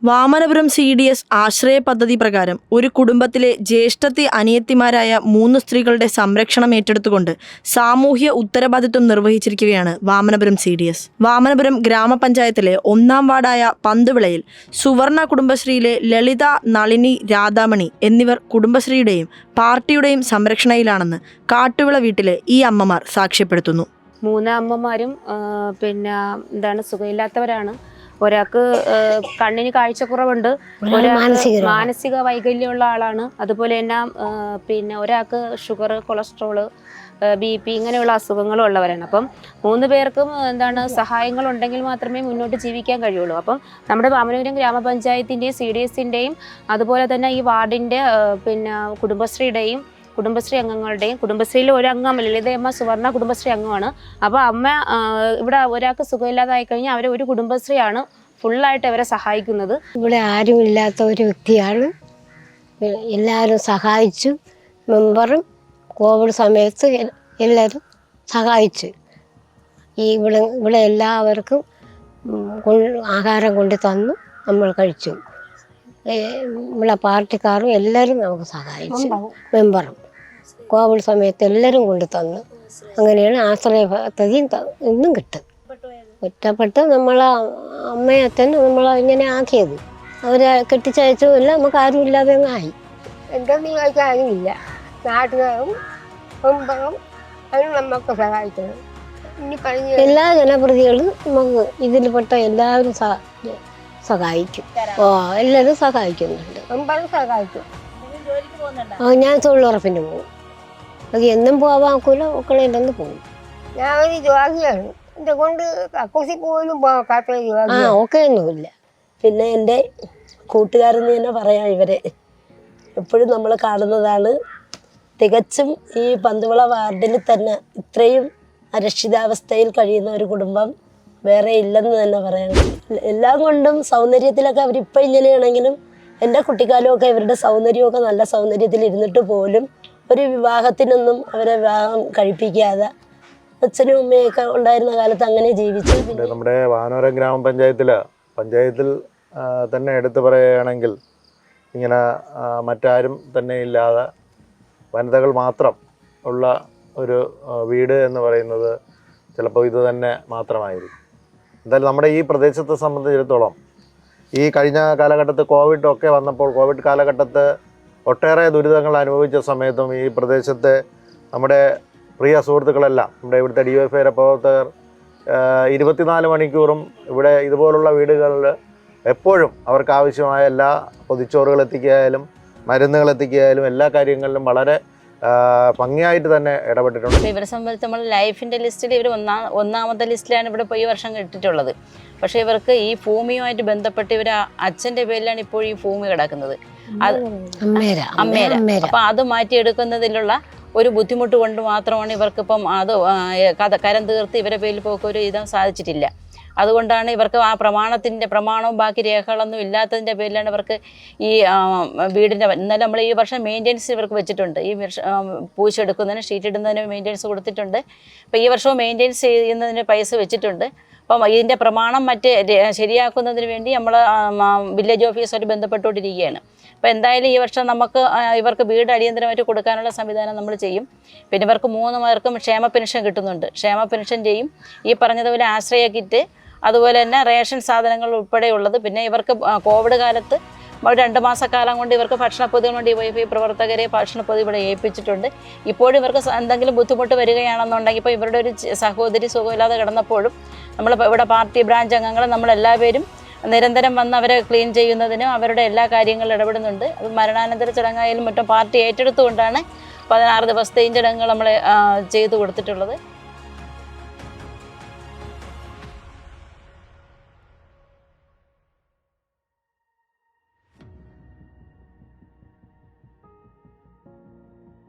Vamanapuram CDS ആശ്രയ പദ്ധതി പ്രകാരം ഒരു കുടുംബത്തിലെ ജ്യേഷ്ഠത്തി അനിയത്തിമാരായ 3 സ്ത്രീകളുടെ സംരക്ഷണം ഏറ്റെടുത്തുകൊണ്ട് സാമൂഹ്യ ഉത്തരവാദിത്വം നിർവഹിച്ചിരിക്കുകയാണ് വാമനപുരം CDS. വാമനപുരം ഗ്രാമപഞ്ചായത്തിലെ 1-ാം വാർഡായ പന്തുവിളയിൽ സുവർണ കുടുംബശ്രീയിലെ ലളിത, നളിനി, രാധാമണി എന്നിവർ കുടുംബശ്രീയുടെയും പാർട്ടിയുടെയും സംരക്ഷണയിലാണെന്ന് കാട്ടുവിള വീട്ടിലെ ഈ അമ്മമാർ സാക്ഷ്യപ്പെടുത്തുന്നു. 3 അമ്മമാരും സുഖമില്ലാത്തവരാണ്. ഒരാൾക്ക് കണ്ണിന് കാഴ്ചക്കുറവുണ്ട്, മാനസിക വൈകല്യമുള്ള ആളാണ്. അതുപോലെ തന്നെ ഒരാൾക്ക് ഷുഗർ, കൊളസ്ട്രോള്, BP ഇങ്ങനെയുള്ള അസുഖങ്ങളും ഉള്ളവരാണ്. അപ്പം 3 പേർക്കും സഹായങ്ങൾ ഉണ്ടെങ്കിൽ മാത്രമേ മുന്നോട്ട് ജീവിക്കാൻ കഴിയുള്ളൂ. അപ്പം നമ്മുടെ വാമനപുരം ഗ്രാമപഞ്ചായത്തിൻ്റെയും CDSൻ്റെയും അതുപോലെ തന്നെ ഈ വാർഡിൻ്റെ കുടുംബശ്രീയുടെയും കുടുംബശ്രീ അംഗങ്ങളുടെയും, കുടുംബശ്രീയിൽ ഒരു അംഗം ലളിതയമ്മ സുവർണ കുടുംബശ്രീ അംഗമാണ്. അപ്പോൾ അമ്മ ഇവിടെ ഒരാൾക്ക് സുഖമില്ലാതായി കഴിഞ്ഞാൽ അവരെ ഒരു കുടുംബശ്രീയാണ് ഫുള്ളായിട്ട് അവരെ സഹായിക്കുന്നത്. ഇവിടെ ആരും ഇല്ലാത്ത ഒരു വ്യക്തിയാണ്. എല്ലാവരും സഹായിച്ചു. മെമ്പറും കോവിഡ് സമയത്ത് എല്ലാവരും സഹായിച്ചു. ഇവിടെ എല്ലാവർക്കും ആഹാരം കൊണ്ട് തന്നു, നമ്മൾ കഴിച്ചു. നമ്മളെ പാർട്ടിക്കാരും എല്ലാവരും നമുക്ക് സഹായിച്ചു. മെമ്പറും കോവിഡ് സമയത്ത് എല്ലാവരും കൊണ്ട് തന്നു. അങ്ങനെയാണ് ആശ്രയ പദ്ധതിയും ഇന്നും കിട്ടും. ഒറ്റപ്പെട്ട് നമ്മളെ അമ്മയെ തന്നെ ഇങ്ങനെ ആക്കിയത്. അവരെ കെട്ടിച്ചയച്ചുമില്ല, നമുക്ക് ആരും ഇല്ലാതെ ആയി. എന്തെന്ന് ചോദിച്ചാൽ ആരുമില്ല. നാട്ടുകാരും മെമ്പറും അതിന് നമുക്ക് സഹായിക്കണം. എല്ലാ ജനപ്രതികളും നമുക്ക് ഇതിൽപ്പെട്ട എല്ലാവരും സഹായിക്കും. എല്ലാവരും സഹായിക്കുന്നുണ്ട്. മെമ്പറും സഹായിക്കും. ഞാൻ തൊഴിലുറപ്പിന് പോകും. അത് എന്നും പോവാക്കൂല, മക്കളെല്ലാം പോകും. ഞാൻ ഒരു രോഗിയാണ്. എന്നെ കൊണ്ട് കക്കൂസി പോലും പോകാത്ത ഒക്കെ ഒന്നുമില്ല. പിന്നെ എൻ്റെ കൂട്ടുകാരെന്ന് തന്നെ പറയാം. ഇവരെ എപ്പോഴും നമ്മൾ കാണുന്നതാണ്. തികച്ചും ഈ പന്തുവിള വാർഡിൽ തന്നെ ഇത്രയും അരക്ഷിതാവസ്ഥയിൽ കഴിയുന്ന ഒരു കുടുംബം വേറെ ഇല്ലെന്ന് തന്നെ പറയാം. എല്ലാം കൊണ്ടും സൗന്ദര്യത്തിലൊക്കെ അവരിപ്പോൾ ഇങ്ങനെയാണെങ്കിലും എൻ്റെ കുട്ടിക്കാലമൊക്കെ ഇവരുടെ സൗന്ദര്യമൊക്കെ നല്ല സൗന്ദര്യത്തിൽ ഇരുന്നിട്ട് പോലും ഒരു വിവാഹത്തിനൊന്നും അവരെ വിവാഹം കഴിപ്പിക്കാതെ അച്ഛനും അമ്മയൊക്കെ ഉണ്ടായിരുന്ന കാലത്ത് അങ്ങനെ ജീവിച്ചു. നമ്മുടെ വാമനപുരം പഞ്ചായത്തിൽ തന്നെ എടുത്തു പറയുകയാണെങ്കിൽ ഇങ്ങനെ മറ്റാരും തന്നെ ഇല്ലാതെ വനിതകൾ മാത്രം ഉള്ള ഒരു വീട് എന്ന് പറയുന്നത് ചിലപ്പോൾ ഇത് തന്നെ മാത്രമായിരിക്കും. എന്തായാലും നമ്മുടെ ഈ പ്രദേശത്തെ സംബന്ധിച്ചിടത്തോളം ഈ കഴിഞ്ഞ കാലഘട്ടത്തിൽ കോവിഡ് വന്നപ്പോൾ കോവിഡ് കാലഘട്ടത്ത് ഒട്ടേറെ ദുരിതങ്ങൾ അനുഭവിച്ച സമയത്തും ഈ പ്രദേശത്തെ നമ്മുടെ പ്രിയ സുഹൃത്തുക്കളെല്ലാം നമ്മുടെ ഇവിടുത്തെ DYFI പ്രവർത്തകർ 24 മണിക്കൂറും ഇവിടെ ഇതുപോലുള്ള വീടുകളിൽ എപ്പോഴും അവർക്ക് ആവശ്യമായ എല്ലാ പൊതിച്ചോറുകൾ എത്തിക്കുകയായാലും മരുന്നുകൾ എത്തിക്കുകയായാലും എല്ലാ കാര്യങ്ങളിലും വളരെ ഭംഗിയായിട്ട് തന്നെ ഇടപെട്ടിട്ടുണ്ട്. ഇവരെ സംബന്ധിച്ച് നമ്മൾ ലൈഫിൻ്റെ ലിസ്റ്റിൽ ഇവർ ഒന്നാമത്തെ ലിസ്റ്റിലാണ് ഇവിടെ ഇപ്പോൾ ഈ വർഷം കിട്ടിയിട്ടുള്ളത്. പക്ഷേ ഇവർക്ക് ഈ ഭൂമിയുമായിട്ട് ബന്ധപ്പെട്ട് ഇവർ അച്ഛൻ്റെ പേരിലാണ് ഇപ്പോൾ ഈ ഭൂമി കിടക്കുന്നത്. അത് അമ്മേര. അപ്പം അത് മാറ്റിയെടുക്കുന്നതിലുള്ള ഒരു ബുദ്ധിമുട്ട് കൊണ്ട് മാത്രമാണ് ഇവർക്കിപ്പം അത് കരം തീർത്ത് ഇവരെ പേരിൽ പോക്ക് ഒരു ഇതും സാധിച്ചിട്ടില്ല. അതുകൊണ്ടാണ് ഇവർക്ക് ആ പ്രമാണവും ബാക്കി രേഖകളൊന്നും ഇല്ലാത്തതിൻ്റെ പേരിലാണ് ഇവർക്ക് ഈ വീടിൻ്റെ എന്നാലും നമ്മൾ ഈ വർഷം മെയിൻ്റെനൻസ് ഇവർക്ക് വെച്ചിട്ടുണ്ട്. ഈ പൂച്ചെടുക്കുന്നതിന് ഷീറ്റ് ഇടുന്നതിന് മെയിൻ്റെനൻസ് കൊടുത്തിട്ടുണ്ട്. അപ്പോൾ ഈ വർഷവും മെയിൻ്റെനൻസ് ചെയ്യുന്നതിന് പൈസ വെച്ചിട്ടുണ്ട്. അപ്പം ഇതിൻ്റെ പ്രമാണം ശരിയാക്കുന്നതിന് വേണ്ടി നമ്മൾ വില്ലേജ് ഓഫീസുമായിട്ട് ബന്ധപ്പെട്ടുകൊണ്ടിരിക്കുകയാണ്. അപ്പോൾ എന്തായാലും ഈ വർഷം നമുക്ക് ഇവർക്ക് വീട് അടിയന്തരമായിട്ട് കൊടുക്കാനുള്ള സംവിധാനം നമ്മൾ ചെയ്യും. പിന്നെ ഇവർക്ക് 3 പേർക്കും ക്ഷേമ പെൻഷൻ കിട്ടുന്നുണ്ട്. ക്ഷേമ പെൻഷൻ ചെയ്യും. ഈ പറഞ്ഞതുപോലെ ആശ്രയ കിറ്റ്, അതുപോലെ തന്നെ റേഷൻ സാധനങ്ങൾ ഉൾപ്പെടെയുള്ളത്. പിന്നെ ഇവർക്ക് കോവിഡ് കാലത്ത് 2 മാസക്കാലം കൊണ്ട് ഇവർക്ക് ഭക്ഷണപ്പൊതികൾ DYFI പ്രവർത്തകരെ ഭക്ഷണപ്പൊതി ഇവിടെ ഏൽപ്പിച്ചിട്ടുണ്ട്. ഇപ്പോഴും ഇവർക്ക് എന്തെങ്കിലും ബുദ്ധിമുട്ട് വരികയാണെന്നുണ്ടെങ്കിൽ ഇപ്പോൾ ഇവരുടെ ഒരു സഹോദരി സുഖമില്ലാതെ കിടന്നപ്പോഴും ഇവിടെ പാർട്ടി ബ്രാഞ്ച് അംഗങ്ങൾ നമ്മളെല്ലാവരും നിരന്തരം വന്ന് അവരെ ക്ലീൻ ചെയ്യുന്നതിനും അവരുടെ എല്ലാ കാര്യങ്ങളും ഇടപെടുന്നുണ്ട്. അത് മരണാനന്തര ചടങ്ങായാലും മറ്റും പാർട്ടി ഏറ്റെടുത്തുകൊണ്ടാണ് 16 ദിവസത്തെയും ചടങ്ങുകൾ നമ്മൾ ചെയ്തു കൊടുത്തിട്ടുള്ളത്.